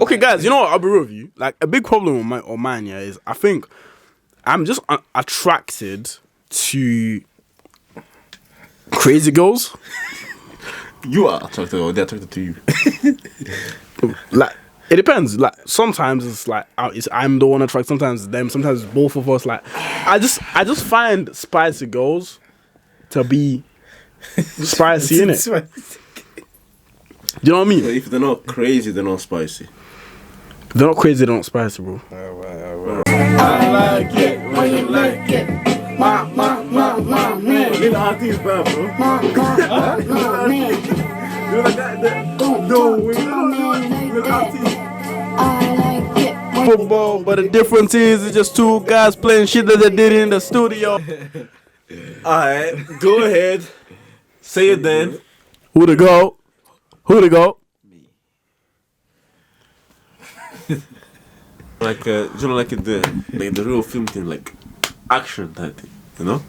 Okay, guys, you know what? I'll be real with you. Like, a big problem with mine, yeah, is I think I'm just attracted to crazy girls. You are attracted, or they're attracted to you. Like, it depends. Like, sometimes it's like I'm the one attracted. Sometimes it's them. Sometimes it's both of us. Like, I just find spicy girls to be spicy, innit? Do you know what I mean? If they're not crazy, they're not spicy. They're not crazy, they're not spicy, bro. Alright. I like it when you like it. My man. Little aunties bad, bro. My man. You like that? No, little aunties. I like it when Football, but the difference is it's just two guys playing shit that they did in the studio. Alright, go ahead. Say it then. Who to go? Like, you know, like the real film thing, like action type thing, you know?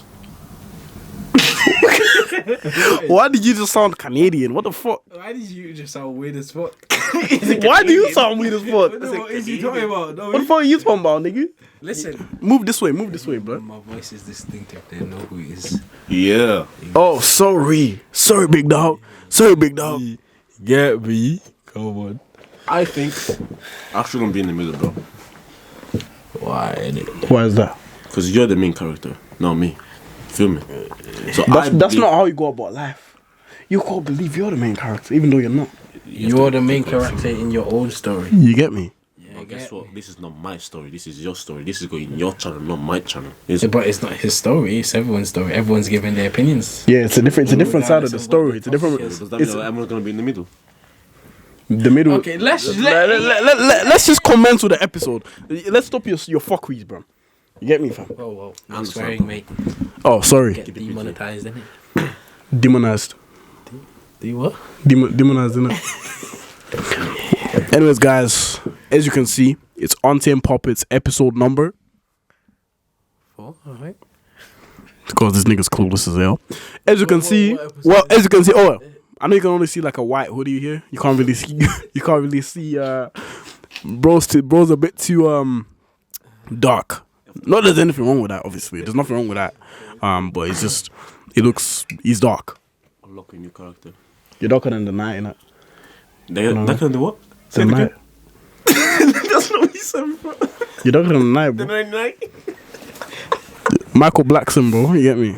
Why did you just sound Canadian? What the fuck? Why did you just sound weird as fuck? Why do you sound weird as fuck? What is he talking about? No, What the fuck are you talking about, nigga? listen. Move this way, bro. My voice is distinctive. They know who it is. Yeah. Oh, sorry, big dog. Get me? Come on. I think action gonna be in the middle, bro. Why? Why is that? Because you're the main character, not me. Feel me? So That's not how you go about life. You can't believe you're the main character, even though you're not. You're the main character in your own story. You get me? But guess what? This is not my story. This is your story. This is going in your channel, not my channel. But it's not his story. It's everyone's story. Everyone's giving their opinions. Yeah, it's a different side of the story. It's a different. Does that mean I'm not gonna be in the middle? The middle. Okay, let's just commence with the episode. Let's stop your fuckeries, bro. You get me, fam? Whoa. No swearing, mate. Oh, sorry. Get demonetized, innit? Demonized. Do you what? Demonized, innit? Anyways, guys, as you can see, it's Untamed Puppets episode number. 4, alright. Because this nigga's clueless as hell. As you can see, what episode I know you can only see like a white hoodie here. You can't really see. Bro's a bit too dark. Not that there's anything wrong with that. Obviously, there's nothing wrong with that. But he's dark. Unlock a new character. You're darker than the night, innit? That can do what? The night. That's not what you said, bro. You're darker than the night, bro. night. Michael Blackson, bro. You get me?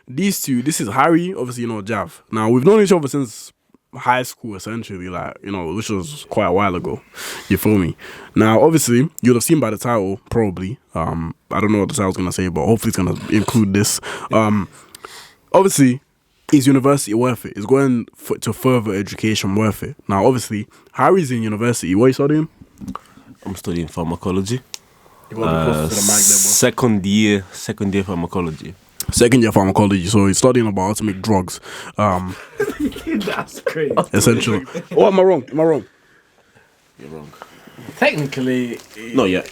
These two, this is Harry, obviously, you know, Jav. Now, we've known each other since high school, essentially, like, you know, which was quite a while ago. You feel me? Now, obviously, you'll have seen by the title, probably. I don't know what the title's going to say, but hopefully it's going to include this. Obviously, is university worth it? Is going to further education worth it? Now, obviously, Harry's in university. What are you studying? I'm studying pharmacology. Second year pharmacology. Second year pharmacology, so he's studying about how to make drugs. That's crazy. Essentially. Oh, am I wrong? You're wrong. Technically, Not yet.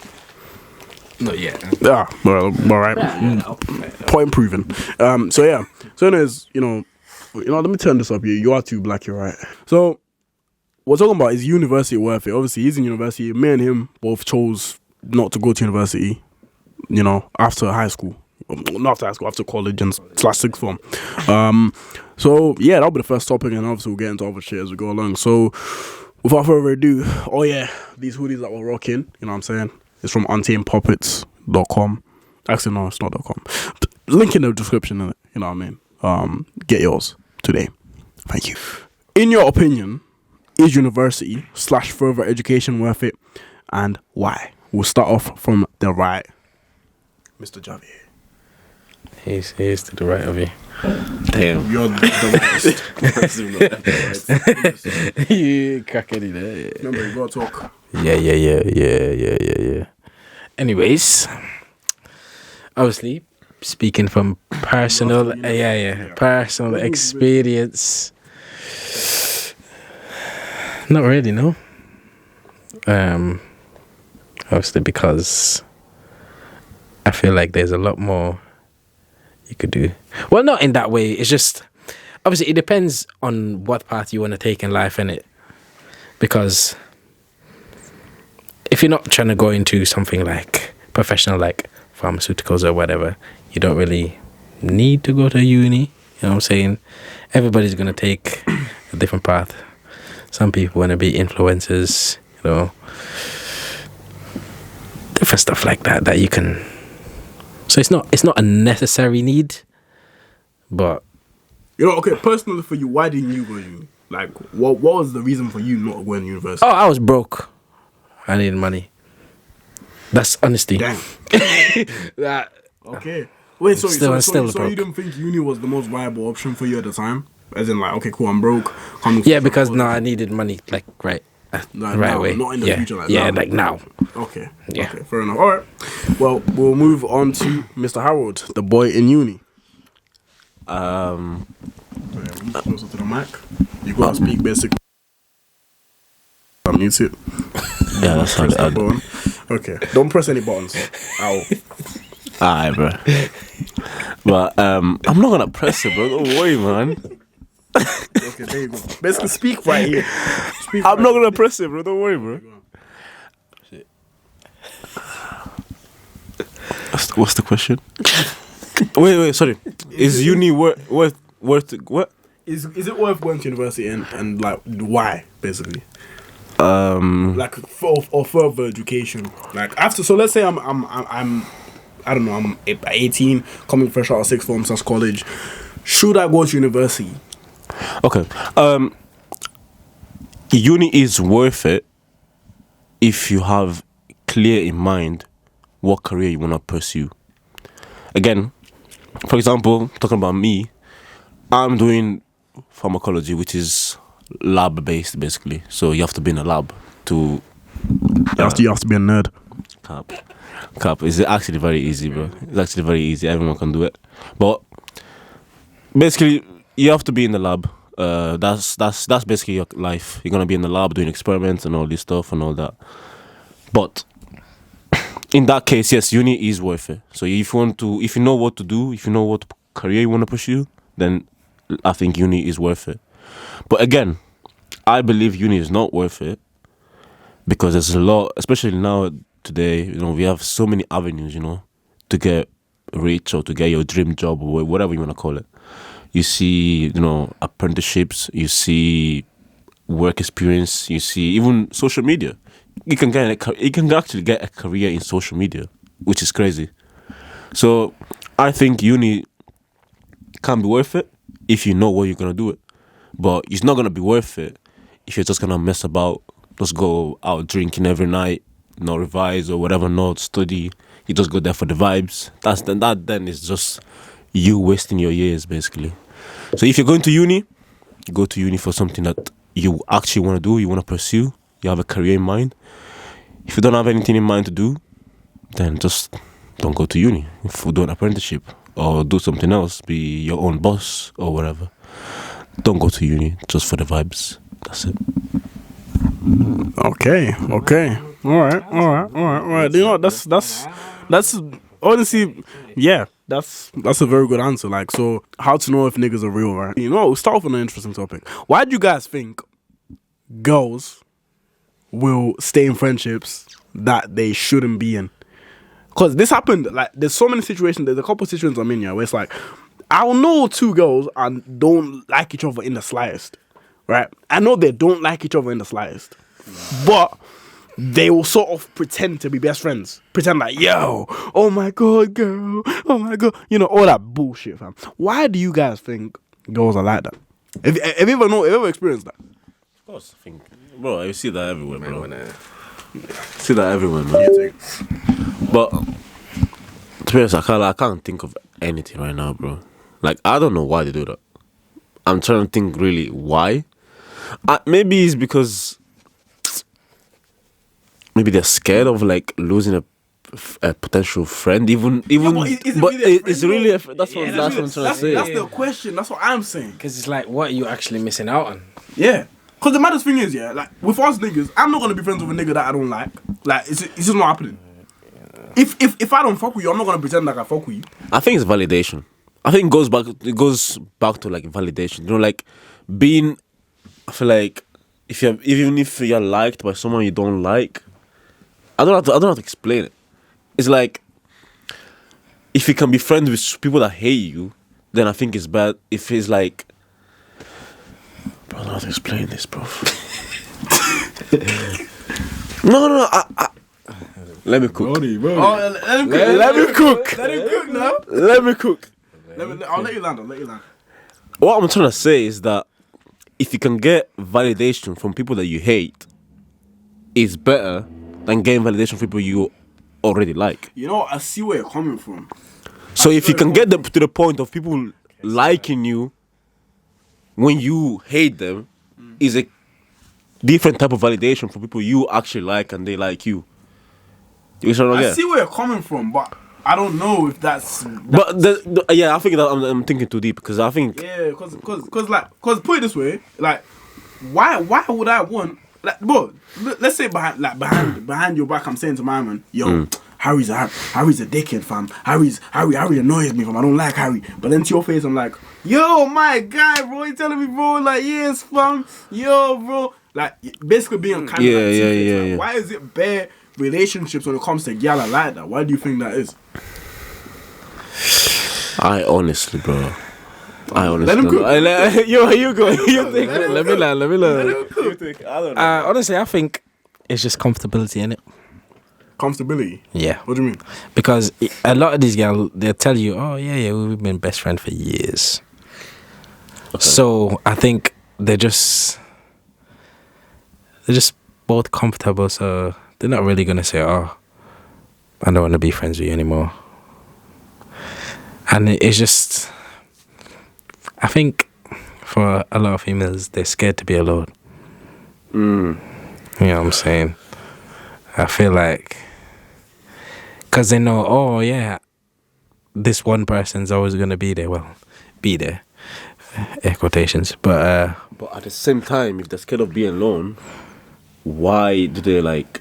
not yet. Yeah, well, all right. Point proven. So anyways, you know, let me turn this up here. You are too black, you're right. So, we're talking about, is university worth it? Obviously, he's in university. Me and him both chose not to go to university, you know, after high school. Not after high school, after college and / sixth form. So, yeah, that'll be the first topic, and obviously we'll get into other shit as we go along. So, without further ado, oh yeah, these hoodies that we're rocking, you know what I'm saying? It's from untamedpuppets.com. Actually, no, it's not .com. Link in the description, you know what I mean? Get yours today. Thank you. In your opinion, is university / further education worth it, and why? We'll start off from the right. Mr. Javier. He's to the right of you. Damn. You're the worst. You cracking it there. Remember, you gotta talk. Yeah. Anyways, obviously, speaking from personal, personal experience. Not really, no. Obviously, because I feel like there's a lot more you could do. Well, not in that way. It's just, obviously, it depends on what path you want to take in life, innit? Because if you're not trying to go into something like professional, like pharmaceuticals or whatever, you don't really need to go to uni. You know what I'm saying? Everybody's gonna take a different path. Some people want to be influencers, you know, different stuff like that you can. So it's not a necessary need, but You know, okay, personally for you, why didn't you go to uni? Like, what was the reason for you not going to university? oh, I was broke. I needed money. That's honesty. Damn. That Okay. Wait, so Still you broke. didn't think uni was the most viable option for you at the time? As in, like, okay, cool, I'm broke. yeah, because no, I needed money like right Like, right now, away. not in the yeah, future, like yeah, now. like now. Okay. Yeah. Okay, fair enough. All right. Well, we'll move on to Mr. Harold, the boy in uni. Move closer to the mic. You gotta speak basically. Mute it. Yeah, that's how Press the it. button. Okay. Don't press any buttons. Ow. Alright, bro. But I'm not gonna press it, bro. Don't worry, man. Okay, there you go. Basically, speak right here. Speak I'm right not gonna press it, bro. Don't worry, bro. What's the question? wait, sorry. Is uni worth what? Is it worth going to university and like why basically? Like for further education. Like after, so let's say I'm I don't know, I'm 18, coming fresh out of sixth form / college. Should I go to university? Okay. Uni is worth it if you have clear in mind what career you want to pursue. Again, for example, talking about me, I'm doing pharmacology, which is lab based basically. So you have to be in a lab to You have to be a nerd. Cap. It's actually very easy, bro. It's actually very easy. Everyone can do it. But basically, you have to be in the lab. That's basically your life. You're gonna be in the lab doing experiments and all this stuff and all that. But in that case, yes, uni is worth it. So if you know what to do, if you know what career you want to pursue, then I think uni is worth it. But again, I believe uni is not worth it because there's a lot, especially now today. You know, we have so many avenues. You know, to get rich or to get your dream job or whatever you want to call it. You see, you know, apprenticeships. You see work experience. You see even social media. You can actually get a career in social media, which is crazy. So I think uni can be worth it if you know what you're gonna do it, but it's not gonna be worth it if you're just gonna mess about, just go out drinking every night, not revise or whatever, not study. You just go there for the vibes. That then is just you wasting your years basically. So if you're going to uni, go to uni for something that you actually want to do, you want to pursue, you have a career in mind. If you don't have anything in mind to do, then just don't go to uni. If you do an apprenticeship or do something else, be your own boss or whatever. Don't go to uni just for the vibes. That's it. Okay. All right. You know, that's honestly, yeah, that's a very good answer. Like, so how to know if niggas are real, right? You know, we'll start off on an interesting topic. Why do you guys think girls will stay in friendships that they shouldn't be in? Because this happened, like, there's so many situations, there's a couple of situations I'm in here where it's like, I'll know two girls and don't like each other in the slightest, right? I know they don't like each other in the slightest, but they will sort of pretend to be best friends. Pretend like, yo, oh my God, girl, oh my God. You know, all that bullshit, fam. Why do you guys think girls are like that? Have you ever experienced that? Of course, I think, bro, you see that everywhere, bro. See that everywhere, man. But to be honest, I can't think of anything right now, bro. Like, I don't know why they do that. I'm trying to think really why. Maybe it's because maybe they're scared of like losing a potential friend. Even it's really that's what I'm trying to say. That's the question. That's what I'm saying. Because it's like, what are you actually missing out on? Yeah. Because the maddest thing is, yeah, like, with us niggas, I'm not going to be friends with a nigga that I don't like. Like, it's just not happening. If I don't fuck with you, I'm not going to pretend like I fuck with you. I think it's validation. I think it goes back to like validation. You know, like being, I feel like even if you're liked by someone you don't like, I don't have to explain it. It's like, if you can be friends with people that hate you, then I think it's bad. If it's like, bro, I don't know how to explain this, bro. No. Let me cook. Let me cook. Let him cook now. Let me cook. I'll let you land. What I'm trying to say is that if you can get validation from people that you hate, it's better than getting validation from people you already like. You know, I see where you're coming from. So if you can get them to the point of people liking you when you hate them, is a different type of validation for people you actually like and they like you. You see what I see where you're coming from, but I don't know if that's. But I think that I'm thinking too deep because I think because put it this way, like, why would I want, like, bro? Let's say behind your back, I'm saying to my man, yo, Harry's a dickhead, fam. Harry annoys me, fam. I don't like Harry. But then to your face, I'm like, yo, my guy, bro. You telling me, bro? Like, yes, fam. Yo, bro. Like, basically being kind of yeah. Why is it bare relationships when it comes to gyal like that? Why do you think that is? I honestly, bro. Let him cook. You go. You think? Let me learn. You think? I don't know. Honestly, I think it's just comfortability, innit? Comfortability? Yeah. What do you mean? Because a lot of these guys, they'll tell you, oh, yeah, we've been best friends for years. Okay. So I think they're just both comfortable, so they're not really going to say, oh, I don't want to be friends with you anymore. And it's just, I think for a lot of females, they're scared to be alone. You know what I'm saying? I feel like, because they know, oh yeah, this one person's always going to be there. Well, be there. Air quotations. But at the same time, if they're scared of being alone, why do they like...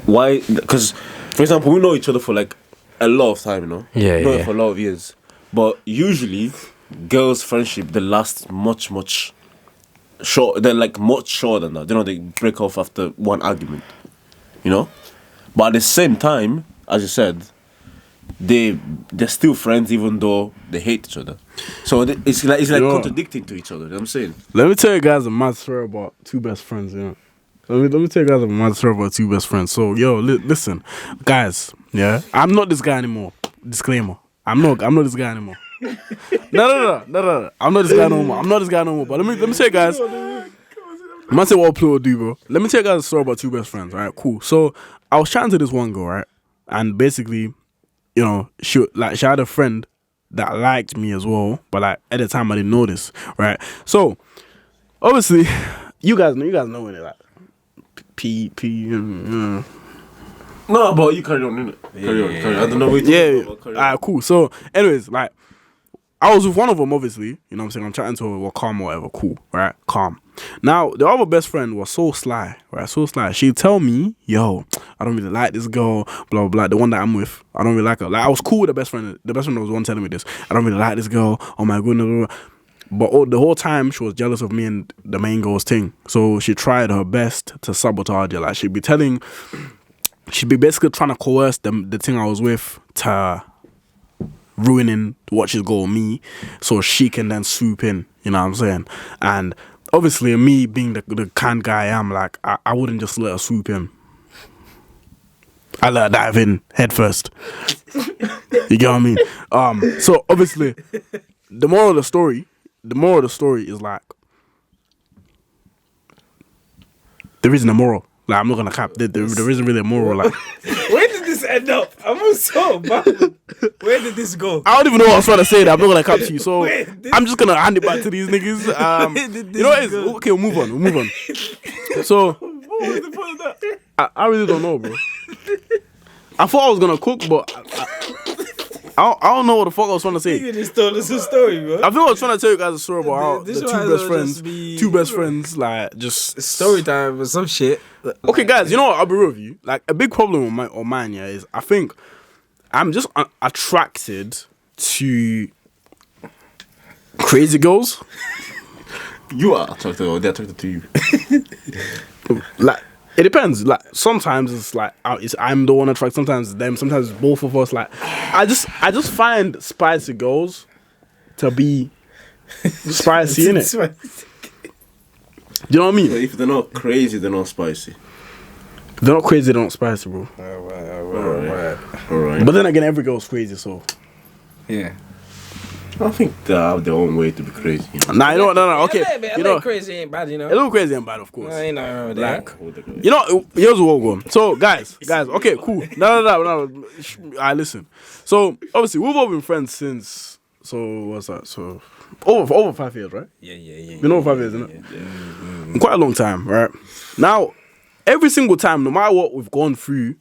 Why? Because, for example, we know each other for like a lot of time, you know? Yeah. For a lot of years. But usually, girls' friendship, they last much short. They're like much shorter than that. You know, they break off after one argument. You know? But at the same time, as you said, they're still friends even though they hate each other. So it's like contradicting to each other. You know what I'm saying? Let me tell you guys a mad story about two best friends, you know? Let me tell you guys a mad story about two best friends. So, yo, listen, guys, yeah? I'm not this guy anymore. Disclaimer. I'm not this guy anymore. No. I'm not this guy no more. But let me tell you guys. I'm not say what Pluto do, bro. Let me tell you guys a story about two best friends. All right, cool. So I was chatting to this one girl, right, and basically, you know, she had a friend that liked me as well, but like at the time I didn't know this, right? So obviously, you guys know it, like P. No, but you carry on, innit? Carry on. I don't know what you're talking about. Alright, cool. So, anyways, like, I was with one of them, obviously. You know what I'm saying? I'm chatting to her, well, calm or whatever. Cool, right? Calm. Now, the other best friend was so sly, right? So sly. She'd tell me, yo, I don't really like this girl, blah, blah, blah. The one that I'm with, I don't really like her. Like, I was cool with the best friend. The best friend was the one telling me this. I don't really like this girl. Oh, my goodness. Blah, blah. But the whole time, she was jealous of me and the main girl's thing. So she tried her best to sabotage it. Like, she'd be basically trying to coerce the thing I was with to ruining what she's got with me so she can then swoop in. You know what I'm saying? And obviously, me being the kind guy I am, like, I wouldn't just let her swoop in. I let her dive in head first. You get what I mean? So, obviously, the moral of the story is like, there isn't a moral. Like, I'm not gonna cap. There isn't really a moral. Like, where did this end up? I'm so baffled. Where did this go? I don't even know what I was trying to say. That I'm not gonna cap to you. So I'm just gonna hand it back to these niggas. You know what it is? Okay, we'll move on. So what was the point of that? I really don't know, bro. I thought I was gonna cook, but I don't know what the fuck I was trying to say. You just told us a story, bro. I think I was trying to tell you guys a story about how the two best friends, like, just story time or some shit. Okay, guys, you know what? I'll be real with you. Like, a big problem with mine, yeah, is I think I'm just attracted to crazy girls. You are attracted, or they're attracted to you. Like, It depends. Like sometimes it's like I'm the one attracted. Sometimes it's them. Sometimes it's both of us. Like I just find spicy girls to be spicy in it. Do you know what I mean? If they're not crazy, they're not spicy. They're not crazy. They're not spicy, bro. Alright. But then again, every girl's crazy. So Yeah. I think they have their own way to be crazy. You know? nah, you know what? No. Okay, you know, crazy ain't bad, you know. a little crazy and bad, of course. Ain't nothing wrong with that. Like, you know, here's what we're going. So, guys, okay, cool. No. I listen. So, obviously, we've all been friends since. So, what's that? So, over 5 years, right? Yeah. Been over 5 years, isn't it? Quite a long time, right? Now, every single time, no matter what we've gone through,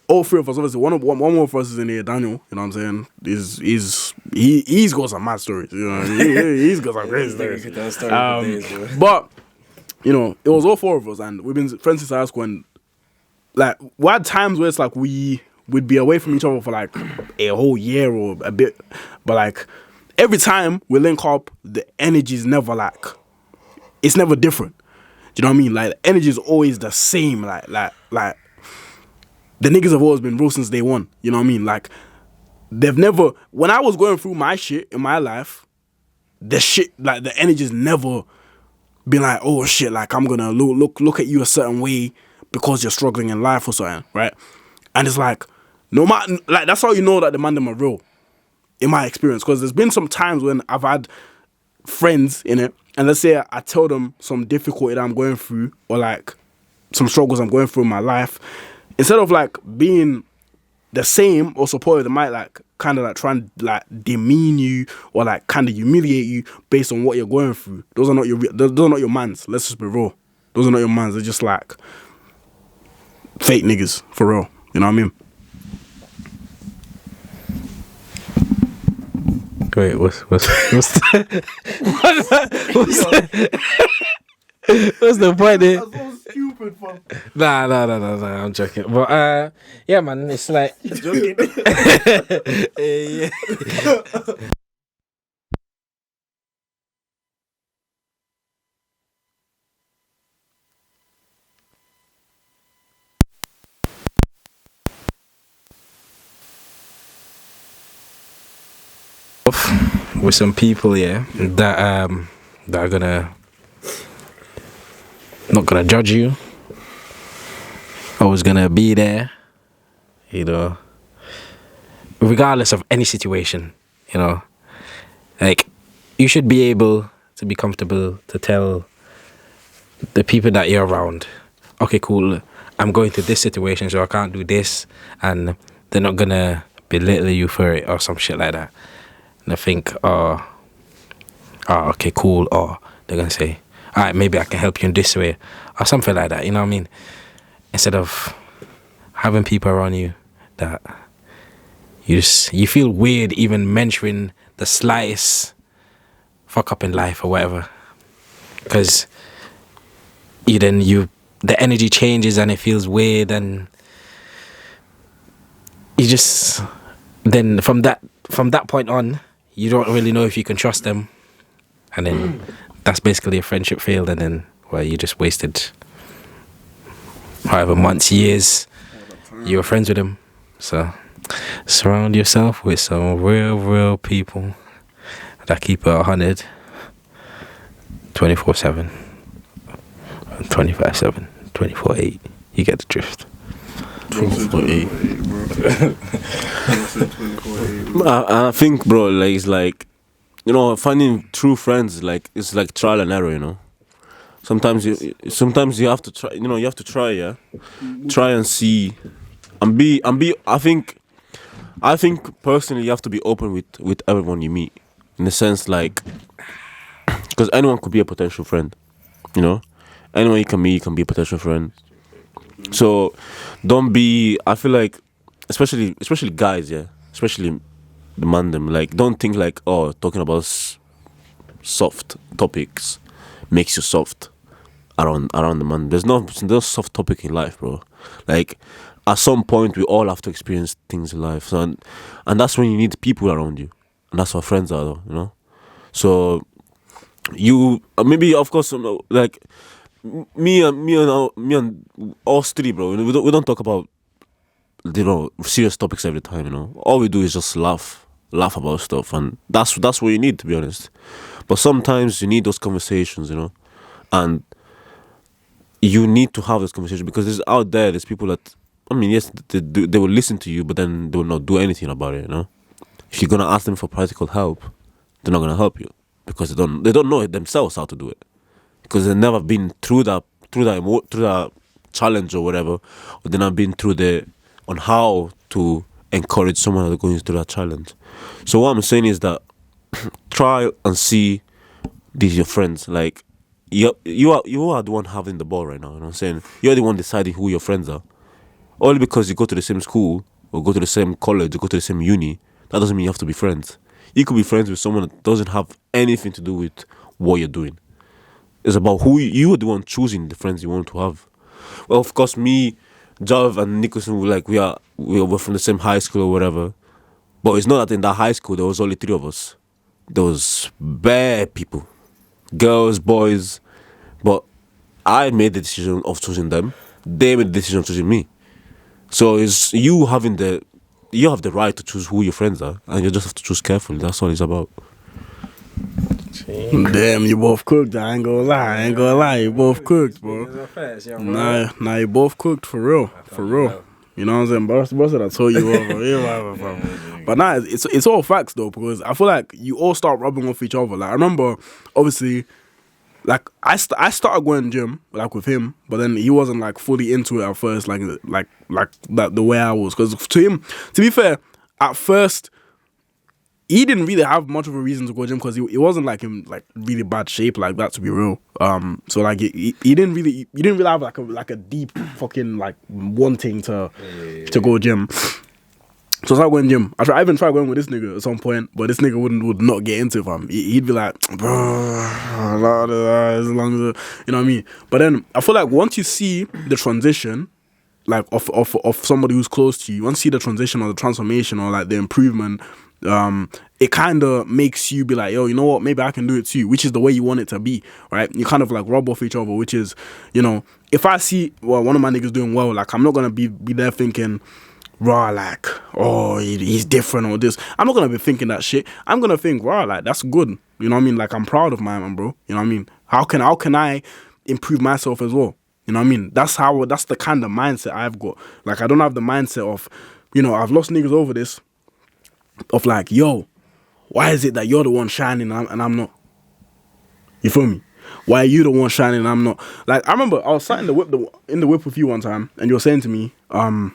all three of us, obviously, one more of us is in here, Daniel. You know what I'm saying? He's got some mad stories. You know, he's got some crazy stories. But you know, it was all four of us, and we've been friends since high school. And like, we had times where it's like we'd be away from each other for like a whole year or a bit, but like every time we link up, the energy is never like, it's never different. Do you know what I mean? Like, the energy is always the same. Like. The niggas have always been real since day one. You know what I mean? Like, they've never... When I was going through my shit in my life, the shit, like, the energy's never been like, oh, shit, like, I'm gonna look at you a certain way because you're struggling in life or something, right? And it's like, no matter... Like, that's how you know that the man them are real, in my experience. Because there's been some times when I've had friends in it, and let's say I tell them some difficulty that I'm going through, or, like, some struggles I'm going through in my life... Instead of like being the same or supportive, they might like kind of like try and like demean you or like kind of humiliate you based on what you're going through. Those are not your mans. Let's just be real. Those are not your mans. They're just like fake niggas for real. You know what I mean? Wait, what's the point there? That's so stupid, fam. Nah, I'm joking. But yeah, man, it's like Joking. yeah. With some people, yeah, that are gonna not gonna judge you. Always gonna be there, you know, regardless of any situation, you know. Like, you should be able to be comfortable to tell the people that you're around, okay, cool, I'm going through this situation, so I can't do this, and they're not gonna belittle you for it or some shit like that. And I think, oh, okay, cool, or they're gonna say, all right, maybe I can help you in this way, or something like that, you know what I mean? Instead of having people around you that you feel weird even mentioning the slightest fuck up in life or whatever, because the energy changes and it feels weird, and you just then from that point on, you don't really know if you can trust them, and then that's basically a friendship failed, and then, well, you just wasted however months, years you were friends with them. So surround yourself with some real people that keep it 100 24/7 25/7 24/8. You get the drift. 24/8. I think, bro, like, it's like, you know, finding true friends, like, it's like trial and error, you know. Sometimes you have to try, you know, you have to try, yeah. Try and see, and be. I think personally, you have to be open with everyone you meet, in the sense, like, because anyone could be a potential friend, you know. Anyone you can meet can be a potential friend. So don't be. I feel like, especially guys, yeah, especially the man them, like, don't think like, oh, talking about soft topics makes you soft around the man. There's no soft topic in life, bro. Like, at some point we all have to experience things in life, so, and that's when you need people around you, and that's what friends are, though, you know. So you maybe, of course, like, me and us three, bro. We don't talk about serious topics every time. All we do is just laugh about stuff, and that's what you need, to be honest. But sometimes you need those conversations, and you need to have this conversation because there's people that, I mean, yes, they will listen to you, but then they will not do anything about it. If you're gonna ask them for practical help, they're not gonna help you because they don't know it themselves how to do it because they've never been through that challenge or whatever, or they've not been through on how to encourage someone that's going through that challenge. So what I'm saying is that try and see these your friends. Like you are the one having the ball right now. You know what I'm saying? You're the one deciding who your friends are. Only because you go to the same school or go to the same college or go to the same uni, that doesn't mean you have to be friends. You could be friends with someone that doesn't have anything to do with what you're doing. It's about who you are the one choosing the friends you want to have. Well, of course, me, Jav, and Nicholson we're from the same high school or whatever. But it's not that in that high school there was only three of us. There was bare people, girls, boys. But I made the decision of choosing them. They made the decision of choosing me. So it's you have the right to choose who your friends are, and you just have to choose carefully. That's all it's about. Damn, you both cooked. I ain't gonna lie. You both cooked, bro. Nah, you both cooked for real. You know what I'm saying? Boss, I told you over. But nah, it's all facts though, because I feel like you all start rubbing off each other. Like I remember, obviously, like I started going gym like with him, but then he wasn't like fully into it at first, like that the way I was. Because to him, to be fair, at first he didn't really have much of a reason to go gym because he wasn't like in like really bad shape like that, to be real. So like he didn't really have like a deep fucking like wanting to go gym. So I started going gym. I even tried going with this nigga at some point, but this nigga would not get into it, fam. He'd be like, bro, as long as you know what I mean. But then I feel like once you see the transition, like of somebody who's close to you, once you see the transition or the transformation or like the improvement, it kind of makes you be like, yo, you know what, maybe I can do it too, which is the way you want it to be, right? You kind of like rub off each other, which is, if I see one of my niggas doing well, like I'm not gonna be there thinking raw, like, oh, he's different or this. I'm not gonna be thinking that shit. I'm gonna think raw, like, that's good, you know what I mean? Like, I'm proud of my man, bro, you know what I mean? How can I improve myself as well? You know what I mean? That's the kind of mindset I've got. Like, I don't have the mindset of, I've lost niggas over this, of like, yo, why is it that you're the one shining and I'm not? You feel me? Why are you the one shining and I'm not? Like, I remember I was sat in the whip with you one time, and you were saying to me, the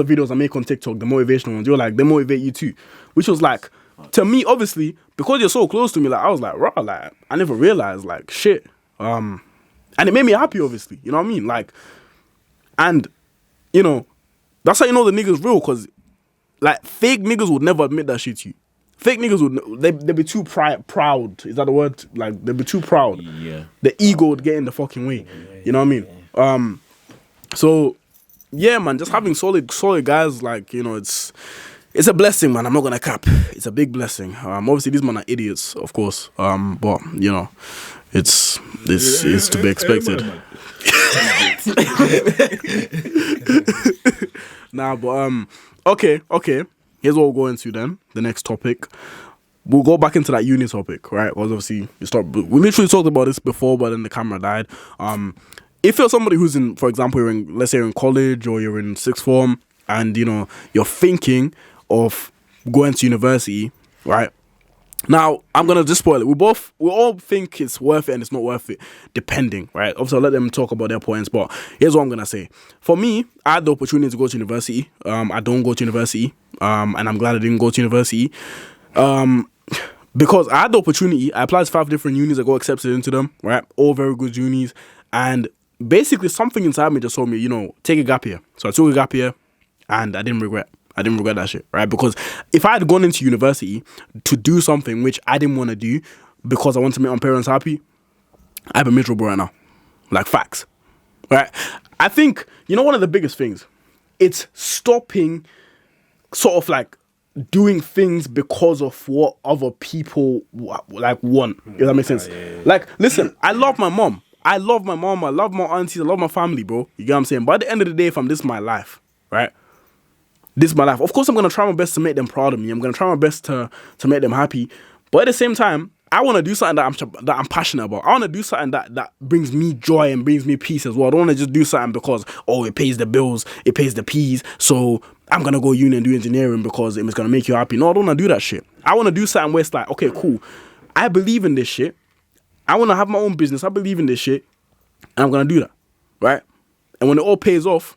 videos I make on TikTok, the motivational ones, you're like, they motivate you too. Which was like, to me, obviously, because you're so close to me, like, I was like, raw, like, I never realized, like, shit. And it made me happy, obviously, you know what I mean? Like, and, that's how you know the niggas real, because, like, fake niggas would never admit that shit to you. Fake niggas they'd be too proud. Is that the word? Like, they'd be too proud. Yeah. The ego would get in the fucking way. You know what I mean? So, yeah, man, just having solid guys, like, it's a blessing, man. I'm not gonna cap. It's a big blessing. Obviously, these men are idiots, of course. But, it's to be expected. Nah, but, okay. Here's what we'll go into then. The next topic. We'll go back into that uni topic, right? Because obviously, we literally talked about this before, but then the camera died. If you're somebody who's for example, let's say you're in college or you're in sixth form, and you're thinking of going to university, right? Now, I'm gonna just spoil it. We all think it's worth it and it's not worth it, depending, right? Obviously, I'll let them talk about their points, but here's what I'm gonna say. For me, I had the opportunity to go to university. I don't go to university, and I'm glad I didn't go to university. Because I had the opportunity. I applied to 5 different unis. I got accepted into them, right? All very good unis. And basically, something inside me just told me, take a gap year. So I took a gap year, and I didn't regret that shit, right? Because if I had gone into university to do something which I didn't want to do because I want to make my parents happy, I'd be miserable right now. Like, facts, right? I think, one of the biggest things, it's stopping sort of like doing things because of what other people like want. If that makes sense. Yeah. Like, listen, I love my mom. I love my mom, I love my aunties, I love my family, bro. You get what I'm saying? But at the end of the day, fam, this is my life, right? This is my life. Of course, I'm gonna try my best to make them proud of me. I'm gonna try my best to make them happy. But at the same time, I want to do something that I'm passionate about. I want to do something that brings me joy and brings me peace as well. I don't want to just do something because it pays the bills, it pays the peas. So I'm gonna go uni and do engineering because it's gonna make you happy. No, I don't want to do that shit. I want to do something where it's like, okay, cool. I believe in this shit. I want to have my own business. I believe in this shit, and I'm gonna do that, right? And when it all pays off,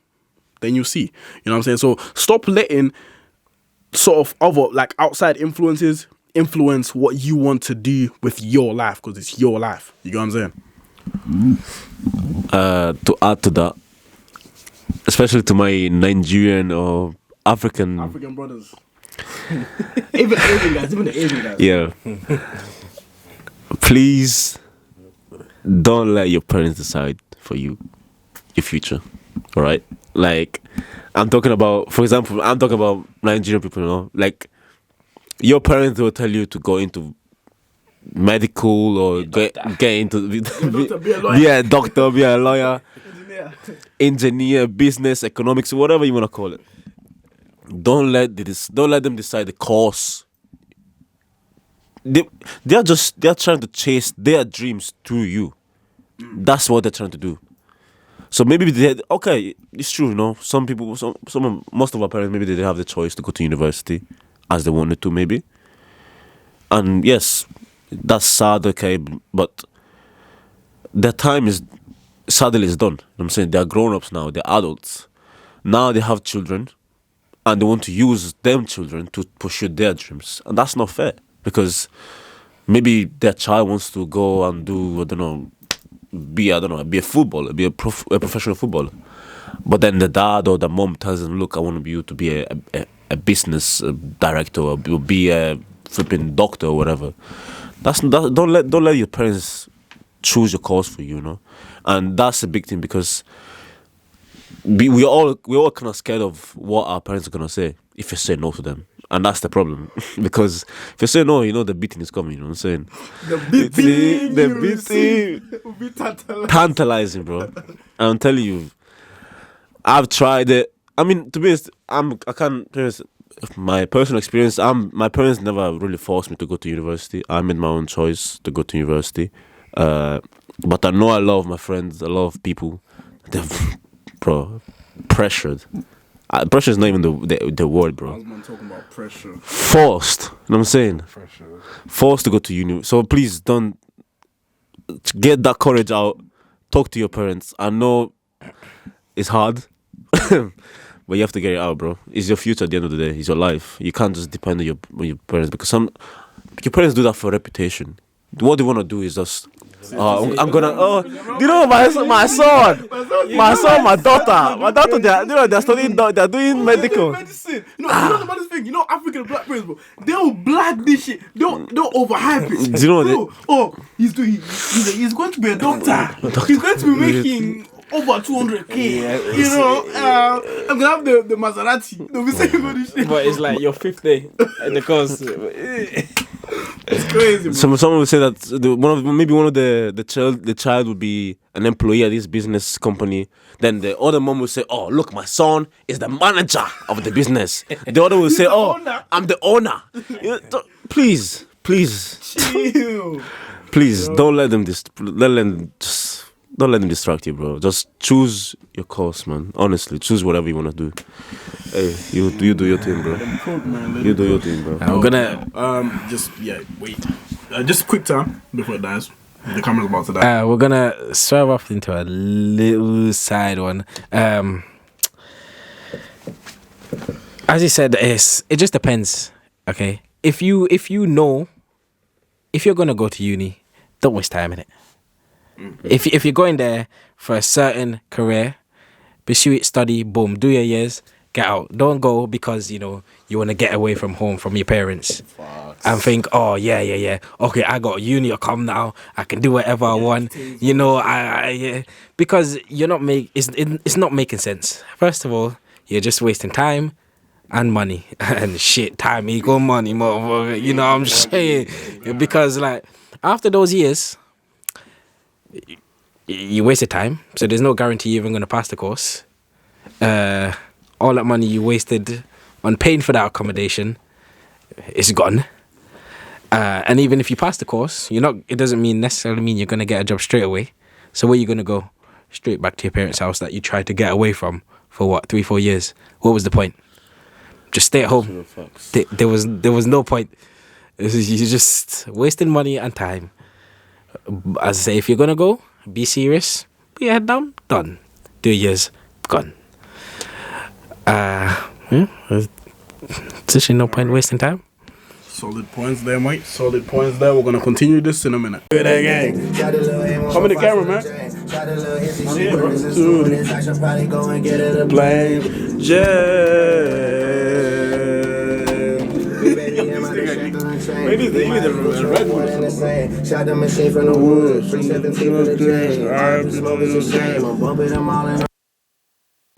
then you'll see. You know what I'm saying? So stop letting sort of other like outside influences influence what you want to do with your life, because it's your life. You get what I'm saying? To add to that, especially to my Nigerian or African brothers, even the Asian guys. Yeah. Please don't let your parents decide for you your future. All right? Like, I'm talking about, for example, Nigerian people, you know, like, your parents will tell you to go into medical or get into Be a lawyer. be a doctor, be a lawyer, engineer, business, economics, whatever you want to call it. Don't let them decide the course. They're trying to chase their dreams through you. That's what they're trying to do. So maybe it's true, you know. Some people, most of our parents, maybe they didn't have the choice to go to university as they wanted to, maybe. And yes, that's sad, okay, but their time is sadly is done. You know what I'm saying? They're grown-ups now, they're adults. Now they have children, and they want to use them children to pursue their dreams. And that's not fair, because maybe their child wants to go and do, be a footballer, be a professional footballer. But then the dad or the mom tells them, look, I want you to be a business director or be a flipping doctor or whatever. Don't let your parents choose your course for you, you know. And that's a big thing, because we're all kind of scared of what our parents are gonna say if you say no to them. And that's the problem. Because if you say no, you know the beating is coming, you know what I'm saying? The beating will be tantalizing, bro. I'm telling you, I've tried it. I mean, to be honest, my personal experience, my parents never really forced me to go to university. I made my own choice to go to university. But I know a lot of my friends, a lot of people, they're, bro, pressured. Pressure is not even the word, bro. I was talking about pressure. Forced. You know what I'm saying? Pressure. Forced to go to uni. So please don't get that courage out. Talk to your parents. I know it's hard, but you have to get it out, bro. It's your future at the end of the day. It's your life. You can't just depend on your parents, because your parents do that for reputation. What they want to do is just, I'm gonna, you know, my son, my daughter, they're studying, they're doing medical. Medicine. You know the baddest thing. You know, African black parents, bro. They'll black this shit. They'll overhype it. Do you know what? He's going to be a doctor. He's going to be making over 200K. You know, I'm gonna have the Maserati. They'll be saying all this shit. But it's like your fifth day in the course. It's crazy, bro. Someone would say that the child would be an employee at this business company. Then the other mom would say, "Oh, look, my son is the manager of the business." The other would say, "Oh, I'm the owner." Please, Chill. please, don't let them don't let them distract you, bro. Just choose your course, man. Honestly, choose whatever you want to do. Hey, you do your thing, bro. You do your thing, bro. I'm gonna wait. Just quick time before it dies. The camera's about to die. we're gonna swerve off into a little side one. As you said, it just depends. Okay, if you know, if you're gonna go to uni, don't waste time in it. Mm-hmm. If you're going there for a certain career, pursue it, study, boom, do your years, get out. Don't go because you want to get away from home, from your parents, and think, oh yeah, okay, I got uni or come now, I can do whatever I want. Because you're not it's not making sense. First of all, you're just wasting time and money and shit. Time equal money, motherfucker. You know what I'm saying? Because like after those years, you wasted time. So there's no guarantee you're even going to pass the course. All that money you wasted on paying for that accommodation is gone. And even if you pass the course, it doesn't necessarily mean you're going to get a job straight away. So where are you going to go? Straight back to your parents' house that you tried to get away from for what, 3-4 years? What was the point? Just stay at home. There was no point. You're just wasting money and time. As I say, if you're going to go, be serious. Put your head down, done. 2 years, gone. There's actually no point wasting time. Solid points there, mate. Solid points there. We're gonna continue this in a minute. Good gang. Come in the camera, man. Blame Shot the machine from the woods. 317 for the drain. I'm smoking some shame. I'm bumping them all in.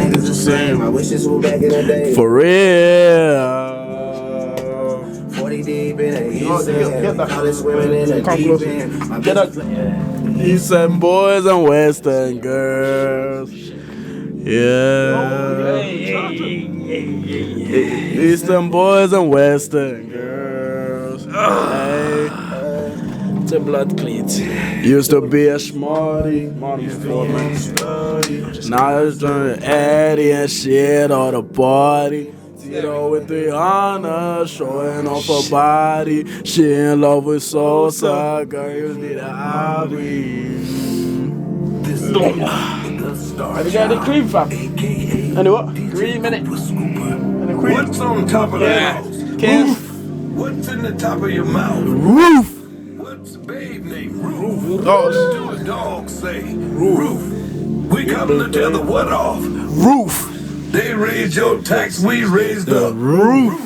Niggas the same. I wish this was back in the day. for real. 40 deep in the east end. All this women in the deep end. Get up. Eastern boys and Western girls. Yeah. Eastern boys and Western girls. Hey. The blood cleats. Used to be a smarty. Now it's done Eddie and shit on the party. With the honor, showing off her body. She in love with Sosa, girl, you need a hobby. Have you got the cream, fam? And what? Cream in it. And the cream. What's on top of that house? Roof. What's in the top of your mouth? Roof. What's the babe named Roof? Oh, What do the dogs say? Roof. We come to tell the what off. Roof. They raised your tax, we raised the Roof.